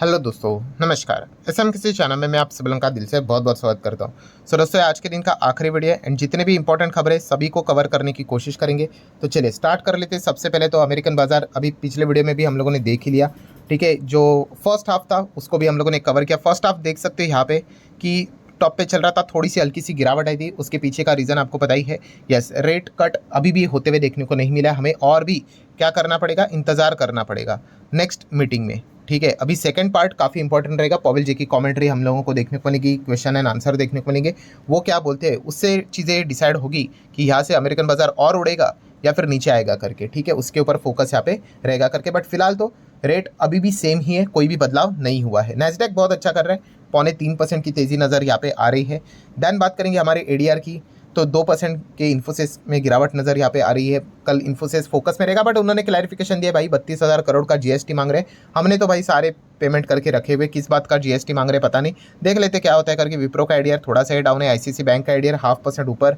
Hello दोस्तों, नमस्कार। SM किसी चैनल में मैं आप सभी लोगों का दिल से बहुत बहुत स्वागत करता हूं। दोस्तों, आज के दिन का आखिरी वीडियो है एंड जितने भी इंपॉर्टेंट खबरें सभी को कवर करने की कोशिश करेंगे। तो चलिए स्टार्ट कर लेते हैं। सबसे पहले तो अमेरिकन बाजार अभी पिछले वीडियो में भी हम लोगों ने देख ही लिया। ठीक है, जो फर्स्ट हाफ था उसको भी हम लोगों ने कवर किया। फर्स्ट हाफ देख सकते हो यहाँ पे कि टॉप पे चल रहा था, थोड़ी सी हल्की सी गिरावट आई थी। उसके पीछे का रीज़न आपको पता ही है। यस, रेट कट अभी भी होते हुए देखने को नहीं मिला हमें, और भी क्या करना पड़ेगा, इंतज़ार करना पड़ेगा नेक्स्ट मीटिंग में। ठीक है, अभी सेकंड पार्ट काफ़ी इंपॉर्टेंट रहेगा। पॉवेल जी की कमेंट्री हम लोगों को देखने को मिलेगी, क्वेश्चन एंड आंसर देखने को मिलेंगे। वो क्या बोलते हैं उससे चीज़ें डिसाइड होगी कि यहाँ से अमेरिकन बाजार और उड़ेगा या फिर नीचे आएगा करके। ठीक है, उसके ऊपर फोकस यहाँ पे रहेगा करके। बट फिलहाल तो रेट अभी भी सेम ही है, कोई भी बदलाव नहीं हुआ है। नैस्डैक बहुत अच्छा कर रहा है, 0.3% की तेज़ी नज़र यहाँ पे आ रही है। देन बात करेंगे हमारे एडीआर की, तो 2% के इन्फोसिस में गिरावट नज़र यहाँ पे आ रही है। कल इन्फोसिस फोकस में रहेगा, बट उन्होंने क्लैरिफिकेशन दिया भाई 32,000 करोड़ का जीएसटी मांग रहे हैं। हमने तो भाई सारे पेमेंट करके रखे हुए, किस बात का जीएसटी मांग रहे पता नहीं, देख लेते क्या होता है करके। विप्रो का एडीआर थोड़ा सा डाउन है, आईसीसी बैंक का एडीआर 0.5% ऊपर,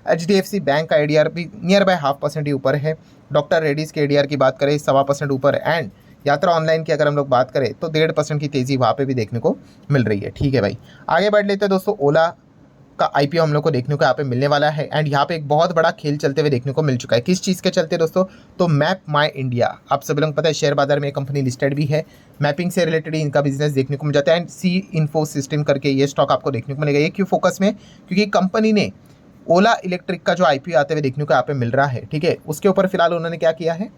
एचडीएफसी बैंक का एडीआर भी नियर बाय 0.5% ही ऊपर है। डॉक्टर रेड्डीज के एडीआर की बात करें 1.25% ऊपर, एंड यात्रा ऑनलाइन की अगर हम लोग बात करें तो 1.5% की तेज़ी वहाँ पे भी देखने को मिल रही है। ठीक है भाई, आगे बढ़ लेते हैं दोस्तों। ओला का आईपीओ हम लोग को देखने को यहाँ पे मिलने वाला है, एंड यहाँ पे एक बहुत बड़ा खेल चलते हुए देखने को मिल चुका है। किस चीज़ के चलते दोस्तों, तो मैप माई इंडिया, आप सभी लोग पता है शेयर बाजार में ये कंपनी लिस्टेड भी है। मैपिंग से रिलेटेड ही इनका बिजनेस देखने को मिल जाता है। एंड सी इन्फो सिस्टम करके ये स्टॉक आपको देखने को मिलेगा। ये क्यों फोकस में, क्योंकि कंपनी ने ओला इलेक्ट्रिक का जो आईपीओ आते हुए देखने को यहाँ पे मिल रहा है। ठीक है, उसके ऊपर फिलहाल उन्होंने क्या किया है,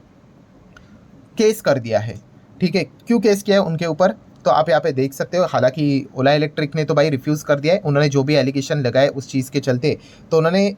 केस कर दिया है। ठीक है, क्यों केस किया है उनके ऊपर, तो आप यहाँ पे देख सकते हो। हालांकि ओला इलेक्ट्रिक ने तो भाई रिफ्यूज़ कर दिया है, उन्होंने जो भी एलिगेशन लगाए उस चीज़ के चलते। तो उन्होंने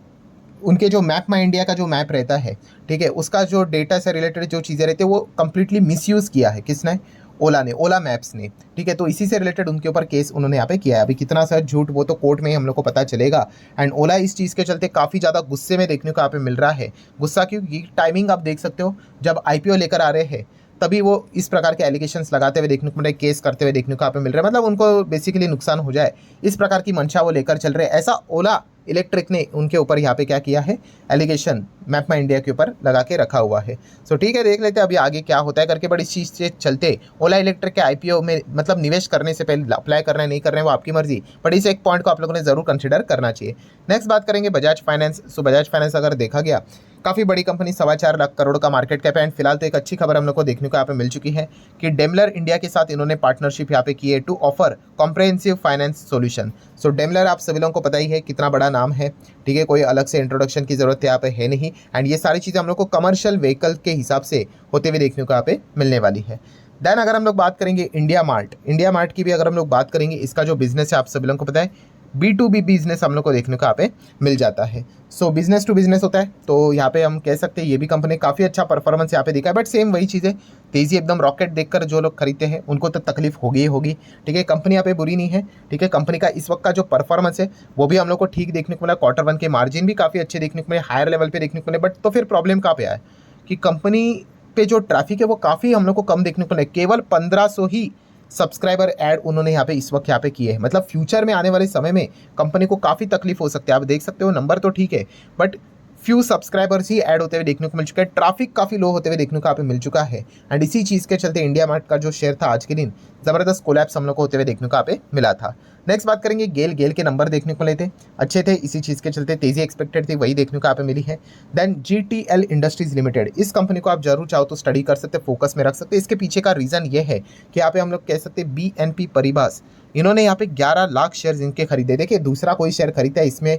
उनके जो मैप माई इंडिया का जो मैप रहता है, ठीक है, उसका जो डेटा से रिलेटेड जो चीज़ें रहती है वो कंप्लीटली मिसयूज़ किया है। किसने, ओला ने, ओला मैप्स ने। ठीक है, तो इसी से रिलेटेड उनके ऊपर केस उन्होंने यहाँ पे किया है। अभी कितना सर झूठ वो तो कोर्ट में ही हम लोग को पता चलेगा। एंड ओला इस चीज़ के चलते काफ़ी ज़्यादा गुस्से में देखने को यहाँ पे मिल रहा है। गुस्सा क्योंकि टाइमिंग आप देख सकते हो, जब आईपीओ लेकर आ रहे हैं तभी वो इस प्रकार के एलिगेशंस लगाते हुए देखने को मिल रहे, केस करते हुए देखने को यहाँ पे मिल रहा है। मतलब उनको बेसिकली नुकसान हो जाए, इस प्रकार की मंशा वो लेकर चल रहे हैं। ऐसा ओला इलेक्ट्रिक ने उनके ऊपर यहाँ पे क्या किया है, एलिगेशन मैप माई इंडिया के ऊपर लगा के रखा हुआ है। सो ठीक है, देख लेते हैं अभी आगे क्या होता है करके। बड़ी चीज़ से चलते ओला इलेक्ट्रिक के आईपीओ में मतलब निवेश करने से पहले अप्लाई करना है नहीं करना है वो आपकी मर्जी, बट इस एक पॉइंट को आप लोगों ने जरूर कंसिडर करना चाहिए। नेक्स्ट बात करेंगे बजाज फाइनेंस। सो बजाज फाइनेंस अगर देखा गया, काफ़ी बड़ी कंपनी, 4.25 लाख करोड़ का मार्केट कैप है। एंड फिलहाल तो एक अच्छी खबर हम लोग को देखने को यहाँ पे मिल चुकी है कि डेमलर इंडिया के साथ इन्होंने पार्टनरशिप यहाँ पे की है to offer comprehensive finance solution. So Daimler आप सभी लोगों को पता ही है कितना बड़ा नाम है। ठीक है, कोई अलग से इंट्रोडक्शन की जरूरत यहाँ पे है नहीं। एंड ये सारी चीज़ें हम लोग को कमर्शियल व्हीकल के हिसाब से होते हुए देखने को यहाँ पे मिलने वाली है। देन अगर हम लोग बात करेंगे इंडिया मार्ट, इंडिया मार्ट की भी अगर हम लोग बात करेंगे, इसका जो बिजनेस है आप सभी लोगों को पता है B2B बिजनेस हम लोग को देखने को यहाँ पे मिल जाता है। सो बिजनेस टू बिजनेस होता है, तो यहाँ पे हम कह सकते हैं ये भी कंपनी काफ़ी अच्छा परफॉर्मेंस यहाँ पे दिखा है। बट सेम वही चीज़ है, तेज़ी एकदम रॉकेट देखकर जो लोग खरीदते हैं उनको तो तकलीफ होगी ही होगी। ठीक है, कंपनी यहाँ पे बुरी नहीं है। ठीक है, कंपनी का इस वक्त का जो परफॉर्मेंस है वो भी हम लोग को ठीक देखने को मिला। Q1 के मार्जिन भी काफ़ी अच्छे देखने को मिले, हायर लेवल पे देखने को मिले। बट तो फिर प्रॉब्लम कहाँ पे आया कि कंपनी पे जो ट्रैफिक है वो काफ़ी हम लोग को कम देखने को मिले। केवल 1500 ही सब्सक्राइबर ऐड उन्होंने यहाँ पे इस वक्त यहाँ पे किए हैं। मतलब फ्यूचर में आने वाले समय में कंपनी को काफ़ी तकलीफ हो सकती है। आप देख सकते हो नंबर तो ठीक है, but few subscribers he add होते हुए देखने को मिल चुका है। ट्रैफिक काफ़ी लो होते हुए देखने को यहाँ पे मिल चुका है। एंड इसी चीज़ के चलते इंडिया मार्ट का जो शेयर था आज के दिन ज़बरदस्त कोलैप्स हम लोग को होते हुए देखने को यहाँ पे मिला था। नेक्स्ट बात करेंगे गेल, गेल के नंबर देखने को लेते अच्छे थे, इसी चीज़ के चलते तेज़ी एक्सपेक्टेड थी, वही देखने को यहाँ पे मिली है। देन GTL इंडस्ट्रीज लिमिटेड, इस कंपनी को आप जरूर चाहो तो स्टडी कर सकते, फोकस में रख सकते। इसके पीछे का रीज़न ये है कि यहाँ पे हम लोग कह सकते हैं BNP परिबास, इन्होंने यहाँ पे 11 लाख शेयर इनके खरीदे। देखिए दूसरा कोई शेयर खरीदता है इसमें,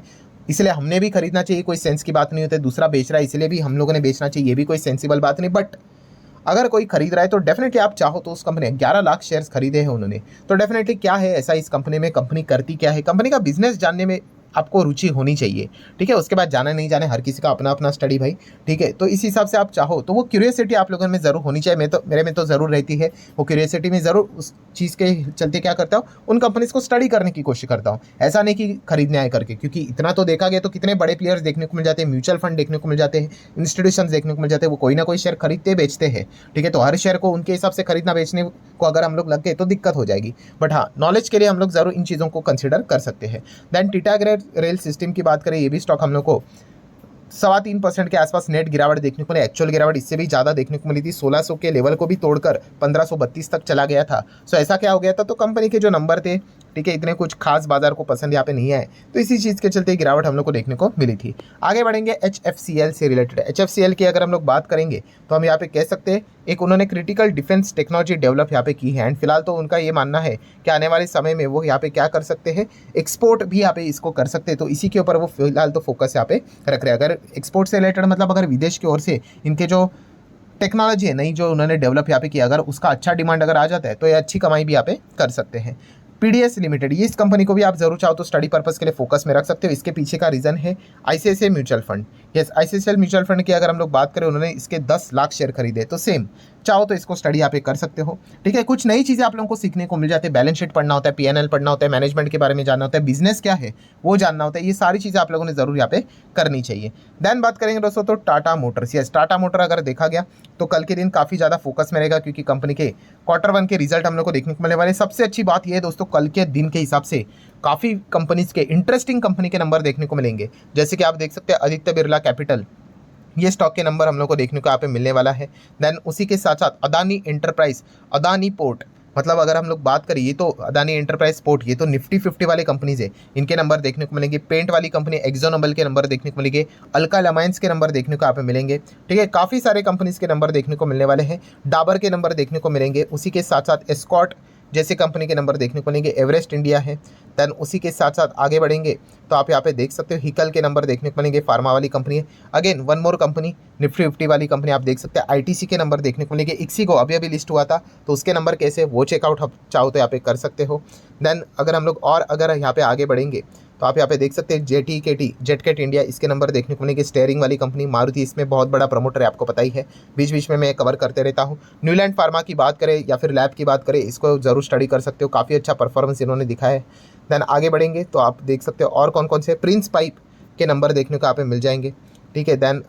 इसलिए हमने भी खरीदना चाहिए, कोई सेंस की बात नहीं होती। दूसरा बेच रहा है इसलिए भी हम लोगों ने बेचना चाहिए, ये भी कोई सेंसिबल बात नहीं। बट अगर कोई खरीद रहा है तो डेफिनेटली आप चाहो तो उस कंपनी 11 लाख शेयर्स खरीदे हैं उन्होंने, तो डेफिनेटली क्या है ऐसा इस कंपनी में, कंपनी करती क्या है, कंपनी का बिजनेस जानने में आपको रुचि होनी चाहिए। ठीक है, उसके बाद जाना नहीं जाने हर किसी का अपना अपना स्टडी भाई। ठीक है, तो इस हिसाब से आप चाहो तो वो क्यूरियोसिटी आप लोगों में ज़रूर होनी चाहिए। मेरे में तो ज़रूर रहती है। वो क्यूरियोसिटी में ज़रूर उस चीज़ के चलते क्या करता हूँ, उन कंपनीज को स्टडी करने की कोशिश करता हूँ। ऐसा नहीं कि खरीदने आए करके, क्योंकि इतना तो देखा गया तो कितने बड़े प्लेयर्स देखने को मिल जाते हैं, म्यूचुअल फंड देखने को मिल जाते हैं, इंस्टीट्यूशन देखने को मिल जाते हैं, वो कोई ना कोई शेयर खरीदते बेचते हैं। ठीक है, तो हर शेयर को उनके हिसाब से खरीदना बेचने को अगर हम लोग लग गए तो दिक्कत हो जाएगी। बट हाँ, नॉलेज के लिए हम लोग ज़रूर इन चीज़ों को कंसिडर कर सकते हैं। देन टिटागरेट रेल सिस्टम की बात करें, ये भी स्टॉक हम लोग को 3.25% के आसपास नेट गिरावट देखने को मिली। एक्चुअल गिरावट इससे भी ज़्यादा देखने को मिली थी, 1600 के लेवल को भी तोड़कर 1532 तक चला गया था। सो ऐसा क्या हो गया था, तो कंपनी के जो नंबर थे, ठीक है, इतने कुछ खास बाजार को पसंद यहाँ पे नहीं आए, तो इसी चीज़ के चलते गिरावट हम लोग को देखने को मिली थी। आगे बढ़ेंगे HFCL से रिलेटेड। HFCL की अगर हम लोग बात करेंगे तो हम यहाँ पे कह सकते हैं एक उन्होंने क्रिटिकल डिफेंस टेक्नोलॉजी डेवलप यहाँ पे की है, एंड फिलहाल तो उनका ये मानना है कि आने वाले समय में वो यहाँ पे क्या कर सकते हैं, एक्सपोर्ट भी यहाँ पे इसको कर सकते हैं। तो इसी के ऊपर वो फिलहाल तो फोकस यहाँ पे रख रहे हैं। अगर एक्सपोर्ट से रिलेटेड मतलब अगर विदेश की ओर से इनके जो टेक्नोलॉजी है नई जो उन्होंने डेवलप यहाँ पे किया, अगर उसका अच्छा डिमांड अगर आ जाता है तो ये अच्छी कमाई भी यहाँ पे कर सकते हैं। PDS लिमिटेड, ये इस कंपनी को भी आप जरूर चाहो तो स्टडी पर्पस के लिए फोकस में रख सकते हो। इसके पीछे का रीजन है ICICI mutual fund. Yes, ICICI mutual fund की अगर हम लोग बात करें, उन्होंने इसके 10 लाख शेयर खरीदे, तो सेम चाहो तो इसको स्टडी यहाँ पे कर सकते हो। ठीक है, कुछ नई चीज़ें आप लोगों को सीखने को मिल जाती है। बैलेंस शीट पढ़ना होता है, PNL पढ़ना होता है, मैनेजमेंट के बारे में जानना होता है, बिजनेस क्या है वो जानना होता है। ये सारी चीज़ें आप लोगों ने जरूर यहाँ पे करनी चाहिए। देन बात करेंगे दोस्तों तो Tata Motors. Yes, Tata motor अगर देखा गया तो कल के दिन काफ़ी ज़्यादा फोकस में रहेगा, क्योंकि कंपनी के Q1 के रिजल्ट हम लोग को देखने को मिलने वाले। सबसे अच्छी बात यह है दोस्तों, कल के दिन के हिसाब से काफ़ी कंपनीज के इंटरेस्टिंग कंपनी के नंबर देखने को मिलेंगे। जैसे कि आप देख सकते हैं आदित्य बिरला कैपिटल, ये स्टॉक के नंबर हम लोग को देखने को यहाँ पे मिलने वाला है। देन उसी के साथ साथ अदानी एंटरप्राइज, अदानी पोर्ट, मतलब अगर हम लोग बात करें, ये तो अदानी एंटरप्राइज पोर्ट, ये तो निफ्टी 50 वाले कंपनीज है, इनके नंबर देखने को मिलेंगे। पेंट वाली कंपनी एक्जो नोबेल के नंबर देखने को मिलेंगे। अल्काइल अमाइंस के नंबर देखने को यहाँ पे मिलेंगे। ठीक है, काफ़ी सारे कंपनीज के नंबर देखने को मिलने वाले हैं। डाबर के नंबर देखने को मिलेंगे। उसी के साथ साथ एस्कॉट जैसे कंपनी के नंबर देखने को मिलेंगे। एवरेस्ट इंडिया है। देन उसी के साथ साथ आगे बढ़ेंगे तो आप यहाँ पे देख सकते हो हिकल के नंबर देखने को मिलेंगे, फार्मा वाली कंपनी है। Again one more company, Nifty 50 वाली कंपनी आप देख सकते हैं। ITC के नंबर देखने को मिलेंगे। इक्सी को अभी लिस्ट हुआ था, तो उसके नंबर कैसे वो चेकआउट आप चाहो तो यहाँ पे कर सकते हो। देन अगर हम लोग और अगर यहाँ पे आगे बढ़ेंगे तो आप यहाँ पे देख सकते हैं जेटकेट इंडिया, इसके नंबर देखने को मिलेंगे। स्टेयरिंग वाली कंपनी मारुति, इसमें बहुत बड़ा प्रमोटर है, आपको पता ही है, बीच बीच में मैं कवर करते रहता हूँ। न्यूलैंड फार्मा की बात करें या फिर लैब की बात करें, इसको जरूर स्टडी कर सकते हो, काफ़ी अच्छा परफॉर्मेंस इन्होंने दिखाया है। देन आगे बढ़ेंगे तो आप देख सकते हो और कौन कौन से, प्रिंस पाइप के नंबर देखने को यहाँ पे मिल जाएंगे। ठीक है, देन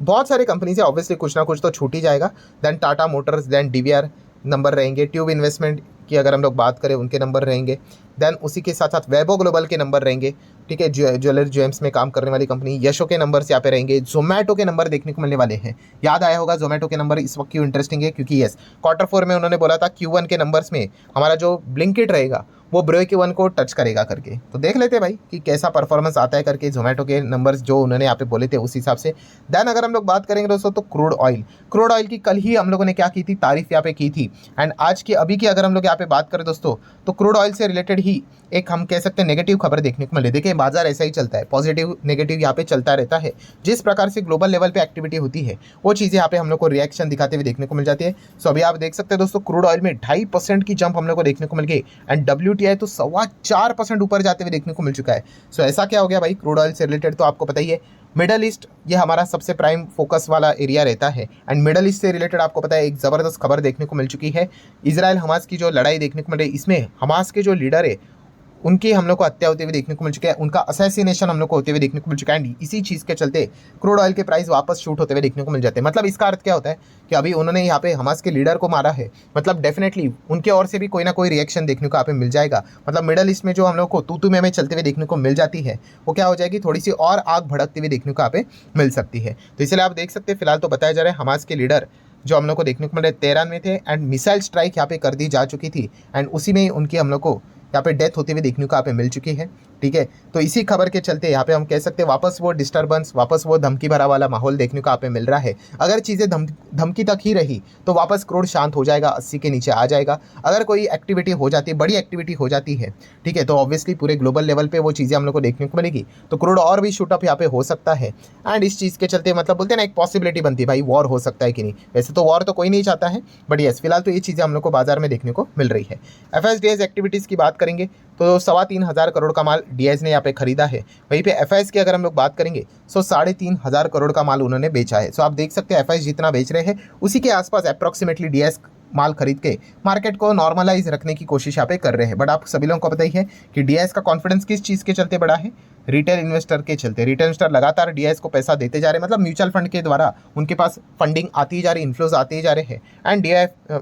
बहुत सारे कंपनीज है, ऑब्वियसली कुछ ना कुछ तो छूट ही जाएगा। Then Tata Motors, then DVR number रहेंगे। ट्यूब इन्वेस्टमेंट की अगर हम लोग बात करें, उनके नंबर रहेंगे। देन उसी के साथ साथ वैभव ग्लोबल के नंबर रहेंगे। ठीक है, ज्वेलरी जेम्स में काम करने वाली कंपनी, यशो के नंबर्स यहाँ पे रहेंगे। जोमेटो के नंबर देखने को मिलने वाले हैं। याद आया होगा जोमेटो के नंबर इस वक्त क्यों इंटरेस्टिंग है, क्योंकि यस, Q4 में उन्होंने बोला था Q1 के नंबर्स में हमारा जो ब्लिंकिट रहेगा वो Q1 को टच करेगा करके। तो देख लेते भाई कि कैसा परफॉर्मेंस आता है करके जोमेटो के नंबर्स जो उन्होंने यहाँ पे बोले थे उस हिसाब से। देन अगर हम लोग बात करेंगे दोस्तों तो क्रूड ऑयल की कल ही हम लोगों ने क्या की थी, तारीफ यहाँ पे की थी। एंड आज की अभी की अगर हम लोग यहाँ पे बात करें दोस्तों तो क्रूड ऑयल से रिलेटेड ही एक हम कह सकते हैं नेगेटिव खबर देखने को मिले। देखिए बाजार ऐसा ही चलता है, पॉजिटिव नेगेटिव यहाँ पे चलता रहता है। जिस प्रकार से ग्लोबल लेवल पे एक्टिविटी होती है वो चीज़ें यहाँ पे हम लोग को रिएक्शन दिखाते हुए देखने को मिल जाती है। सो अभी आप देख सकते हैं दोस्तों क्रूड ऑयल में 2.5% की जंप हम लोग को देखने को मिल गई, एंड WTI तो 4.25% ऊपर जाते हुए देखने को मिल चुका है। सो ऐसा क्या हो गया भाई क्रूड ऑयल से रिलेटेड, तो आपको पता ही है मिडल ईस्ट ये हमारा सबसे प्राइम फोकस वाला एरिया रहता है। एंड मिडल ईस्ट से रिलेटेड आपको पता है एक ज़बरदस्त खबर देखने को मिल चुकी है। इजराइल हमास की जो लड़ाई देखने को मिल रही है, इसमें हमास के जो लीडर है उनकी हम लोग को हत्या होते हुए देखने को मिल चुका है, उनका असैसिनेशन हम लोग को होते हुए देखने को मिल चुका है। एंड इसी चीज़ के चलते क्रूड ऑयल के प्राइस वापस शूट होते हुए देखने को मिल जाते हैं। मतलब इसका अर्थ क्या होता है कि अभी उन्होंने यहाँ पे हमास के लीडर को मारा है, मतलब डेफिनेटली उनके ओर से भी कोई ना कोई रिएक्शन देखने को यहाँ पे मिल जाएगा। मतलब मिडल ईस्ट में जो हम लोग को तू में चलते हुए देखने को मिल जाती है वो क्या हो जाएगी, थोड़ी सी और आग भड़कती हुई देखने को यहाँ पे मिल सकती है। तो इसलिए आप देख सकते हैं फिलहाल तो बताया जा रहा है हमास के लीडर जो हम लोग को देखने को मिल रहे तेहरान में थे, एंड मिसाइल स्ट्राइक यहाँ पे कर दी जा चुकी थी, एंड उसी में ही उनकी हम लोग को यहाँ पे डेथ होती हुई देखने को यहाँ पे मिल चुकी है। ठीक है, तो इसी खबर के चलते यहाँ पे हम कह सकते हैं वापस वो डिस्टर्बेंस, वापस वो धमकी भरा वाला माहौल देखने को यहाँ पे मिल रहा है। अगर चीज़ें धमकी तक ही रही तो वापस क्रूड शांत हो जाएगा, 80 के नीचे आ जाएगा। अगर कोई एक्टिविटी हो जाती है, बड़ी एक्टिविटी हो जाती है, ठीक है, तो ऑब्वियसली पूरे ग्लोबल लेवल पे वो चीज़ें हम लोग को देखने को मिलेगी, तो क्रूड और भी शूटअप यहाँ पे हो सकता है। एंड इस चीज़ के चलते मतलब बोलते हैं ना एक पॉसिबिलिटी बनती है भाई वॉर हो सकता है कि नहीं। वैसे तो वॉर तो कोई नहीं चाहता है, बट यस फिलहाल तो ये चीज़ें हम लोग को बाजार में देखने को मिल रही है। FSDS एक्टिविटीज़ की बात करेंगे तो 3,500 करोड़ का माल DIS ने यहाँ पे खरीदा है। वहीं पे FIS की अगर हम लोग बात करेंगे तो 3,500 करोड़ का माल उन्होंने बेचा है। सो आप देख सकते हैं FIS जितना बेच रहे हैं उसी के आसपास अप्रॉक्सीमेटली DIS माल खरीद के मार्केट को नॉर्मलाइज रखने की कोशिश यहाँ पे कर रहे हैं। बट आप सभी लोगों को पता ही है कि DIS का कॉन्फिडेंस किस चीज़ के चलते बढ़ा है, रिटेल इन्वेस्टर के चलते। रिटेल इन्वेस्टर लगातार DIS को पैसा देते जा रहे हैं, मतलब म्यूचुअल फंड के द्वारा उनके पास फंडिंग आती ही जा रही, इन्फ्लोज आते ही जा रहे हैं। एंड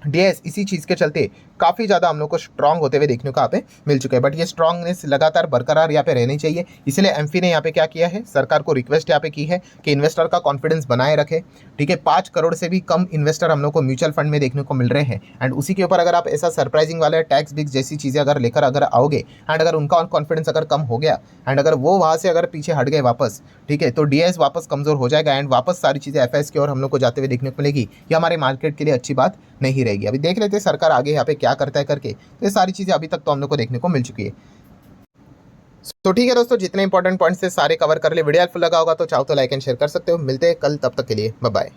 DIS इसी चीज़ के चलते काफ़ी ज़्यादा हम लोग को स्ट्रॉन्ग होते हुए देखने को यहाँ पे मिल चुके हैं। बट ये स्ट्रॉन्गनेस लगातार बरकरार यहाँ पे रहनी चाहिए, इसलिए एमफी ने यहाँ पे क्या किया है, सरकार को रिक्वेस्ट यहाँ पे की है कि इन्वेस्टर का कॉन्फिडेंस बनाए रखे। ठीक है, 5 करोड़ से भी कम इन्वेस्टर हम लोग को म्यूचुअल फंड में देखने को मिल रहे हैं। एंड उसी के ऊपर अगर आप ऐसा सरप्राइजिंग वाला टैक्स बिक्स जैसी चीज़ें अगर लेकर अगर आओगे, एंड अगर उनका कॉन्फिडेंस अगर कम हो गया, एंड अगर वो वहाँ से अगर पीछे हट गए वापस, ठीक है, तो डीआईएस वापस कमजोर हो जाएगा एंड वापस सारी चीज़ें एफआईएस की ओर हम लोग को जाते हुए देखने को मिलेगी। ये हमारे मार्केट के लिए अच्छी बात नहीं रहेगी। अभी देख लेते हैं सरकार आगे यहाँ पे क्या करता है करके। तो ये सारी चीज़ें अभी तक तो हम लोग को देखने को मिल चुकी है। तो ठीक है दोस्तों, जितने इंपॉर्टेंट पॉइंट्स थे सारे कवर कर ले। वीडियो हेल्पफुल लगा होगा तो चाहो तो लाइक एंड शेयर कर सकते हो। मिलते हैं कल, तब तक के लिए बाय बाय।